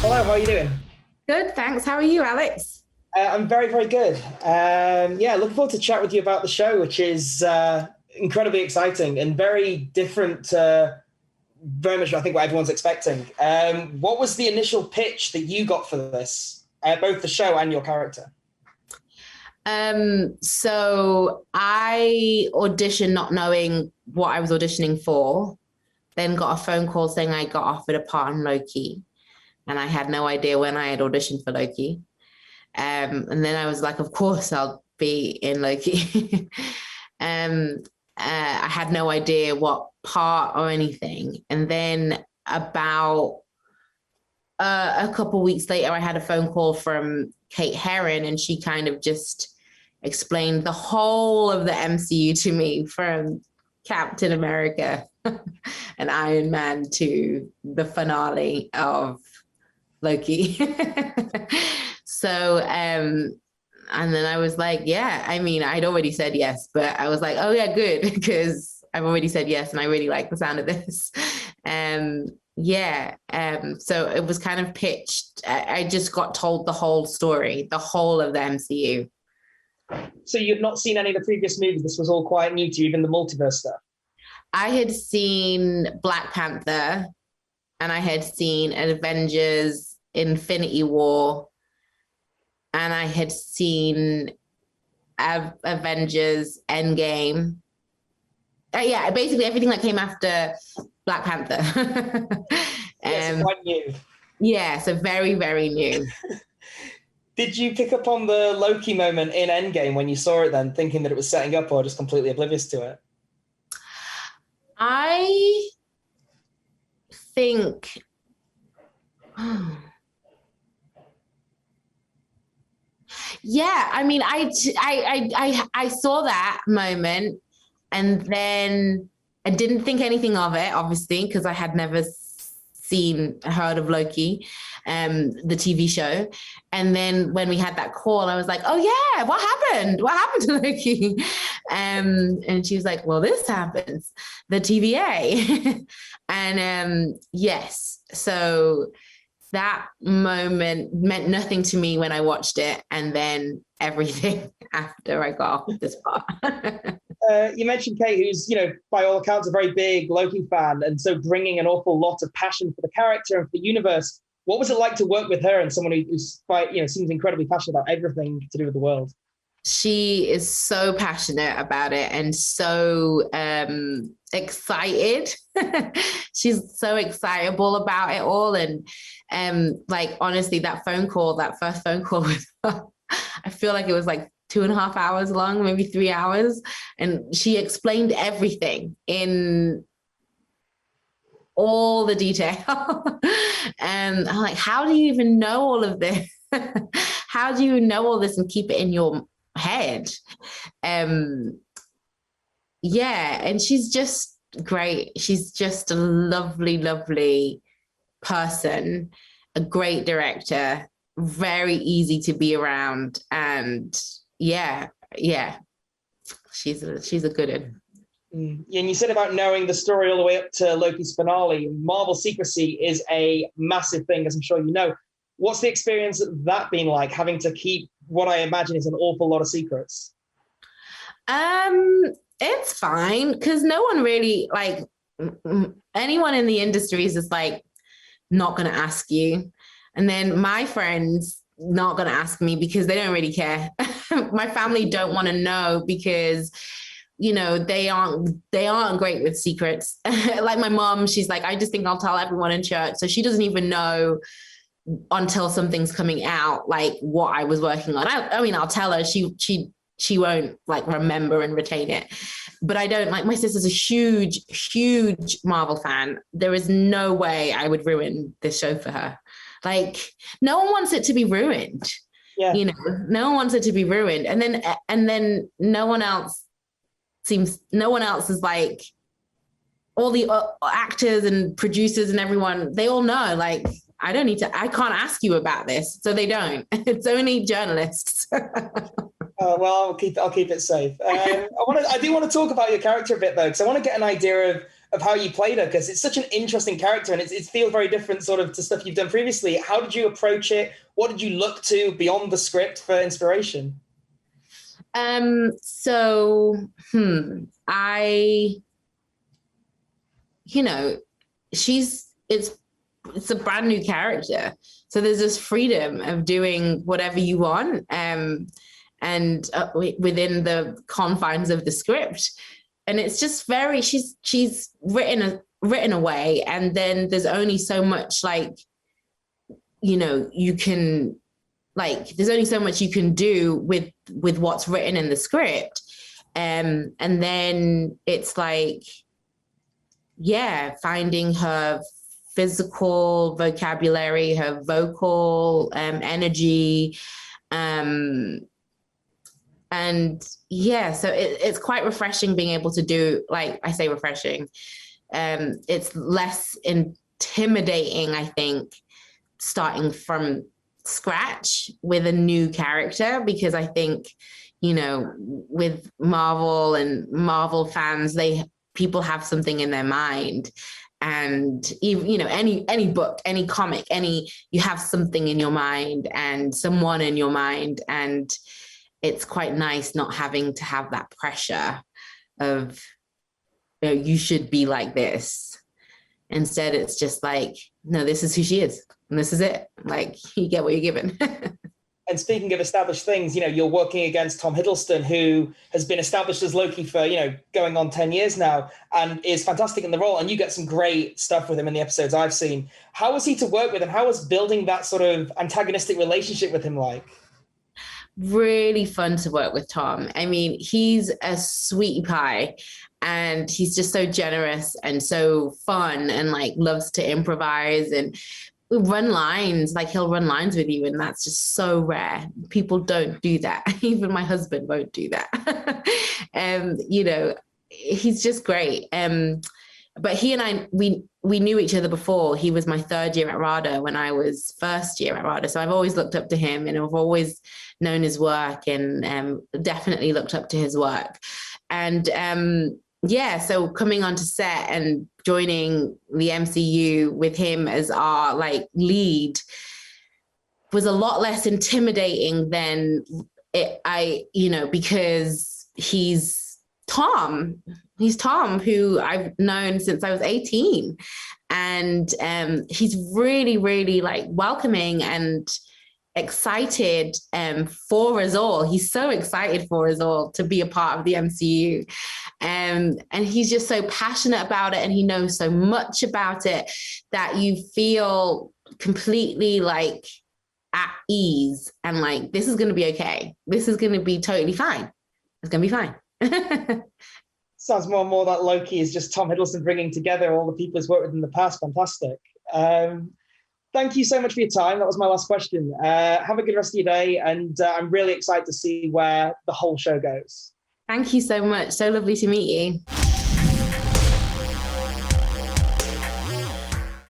Hello, how are you doing? Good, thanks. How are you, Alex? I'm very, very good. Yeah, looking forward to chat with you about the show, which is incredibly exciting and very different, very much, I think, what everyone's expecting. What was the initial pitch that you got for this, both the show and your character? So I auditioned not knowing what I was auditioning for, then got a phone call saying I got offered a part in Loki, and I had no idea when I had auditioned for Loki. And then I was like, of course I'll be in Loki. um, I had no idea what part or anything. And then about a couple weeks later, I had a phone call from Kate Herron, and she kind of just explained the whole of the MCU to me, from Captain America and Iron Man to the finale of Loki. So, and then I was like, yeah, I mean, I'd already said yes, but I was like, oh yeah, good, because I've already said yes and I really like the sound of this. So it was kind of pitched. I just got told the whole story, the whole of the MCU. So you'd not seen any of the previous movies. This was all quite new to you, even the multiverse stuff. I had seen Black Panther, and I had seen Avengers Infinity War, and I had seen Avengers Endgame. Yeah, basically everything that came after Black Panther. Yes, quite new. Yeah, so very, very new. Did you pick up on the Loki moment in Endgame when you saw it then, thinking that it was setting up, or just completely oblivious to it? I think... Yeah, I mean, I saw that moment, and then I didn't think anything of it, obviously, because I had never heard of Loki, the TV show. And then when we had that call, I was like, oh yeah, what happened? What happened to Loki? And she was like, well, this happens, the TVA. And yes, so that moment meant nothing to me when I watched it, and then everything after I got off this part. You mentioned Kate, who's, by all accounts, a very big Loki fan, and so bringing an awful lot of passion for the character and for the universe. What was it like to work with her and someone who's quite, seems incredibly passionate about everything to do with the world? She is so passionate about it and so excited. She's so excitable about it all. And honestly, that first phone call with her, I feel like it was like 2.5 hours long, maybe 3 hours. And she explained everything in all the detail. And I'm like, how do you even know all of this? How do you know all this and keep it in your head? And she's just great. She's just a lovely, lovely person, a great director, very easy to be around. And she's a good one. And you said about knowing the story all the way up to Loki's finale. Marvel secrecy is a massive thing, as I'm sure you know. What's the experience of that been like, having to keep what I imagine is an awful lot of secrets? It's fine, because no one really, anyone in the industry is just not going to ask you. And then my friends not going to ask me because they don't really care. My family don't want to know because they aren't great with secrets. Like my mom, she's like, I just think I'll tell everyone in church. So she doesn't even know until something's coming out, like what I was working on. I mean, I'll tell her, she won't remember and retain it. But I don't, my sister's a huge, huge Marvel fan. There is no way I would ruin this show for her. No one wants it to be ruined. Yeah. No one wants it to be ruined. And then no one else is like, all the actors and producers and everyone, they all know, I can't ask you about this. So they don't. It's only journalists. Well, I'll keep it safe. I do want to talk about your character a bit, though, because I want to get an idea of of how you played her, because it's such an interesting character and it feels very different sort of to stuff you've done previously. How did you approach it? What did you look to beyond the script for inspiration? I, you know, it's a brand new character. So there's this freedom of doing whatever you want, and within the confines of the script. And it's just she's written away. And then there's only so much you can, there's only so much you can do with what's written in the script. And then it's finding her physical vocabulary, her vocal energy. So it's quite refreshing being able to do, I say refreshing. It's less intimidating, I think, starting from scratch with a new character, because I think, with Marvel and Marvel fans, people have something in their mind. And even, any book, any comic, you have something in your mind and someone in your mind. And it's quite nice not having to have that pressure of, you should be like this. Instead, it's just no, this is who she is. And this is it. You get what you're given. And speaking of established things, you're working against Tom Hiddleston, who has been established as Loki for, going on 10 years now, and is fantastic in the role. And you get some great stuff with him in the episodes I've seen. How was he to work with, and how was building that sort of antagonistic relationship with him like? Really fun to work with Tom. I mean, he's a sweetie pie, and he's just so generous and so fun, and loves to improvise and run lines. He'll run lines with you, and that's just so rare. People don't do that. Even my husband won't do that. He's just great. But he and I, we knew each other before. He was my third year at RADA when I was first year at RADA. So I've always looked up to him, and I've always known his work, and definitely looked up to his work. And so coming onto set and joining the MCU with him as our lead was a lot less intimidating than because he's Tom. He's Tom, who I've known since I was 18. And he's really, really welcoming and excited for us all. He's so excited for us all to be a part of the MCU. And he's just so passionate about it, and he knows so much about it that you feel completely at ease, and this is going to be okay. This is going to be totally fine. It's going to be fine. Sounds more and more that Loki is just Tom Hiddleston bringing together all the people he's worked with in the past. Fantastic. Thank you so much for your time. That was my last question. Have a good rest of your day, and I'm really excited to see where the whole show goes. Thank you so much. So lovely to meet you.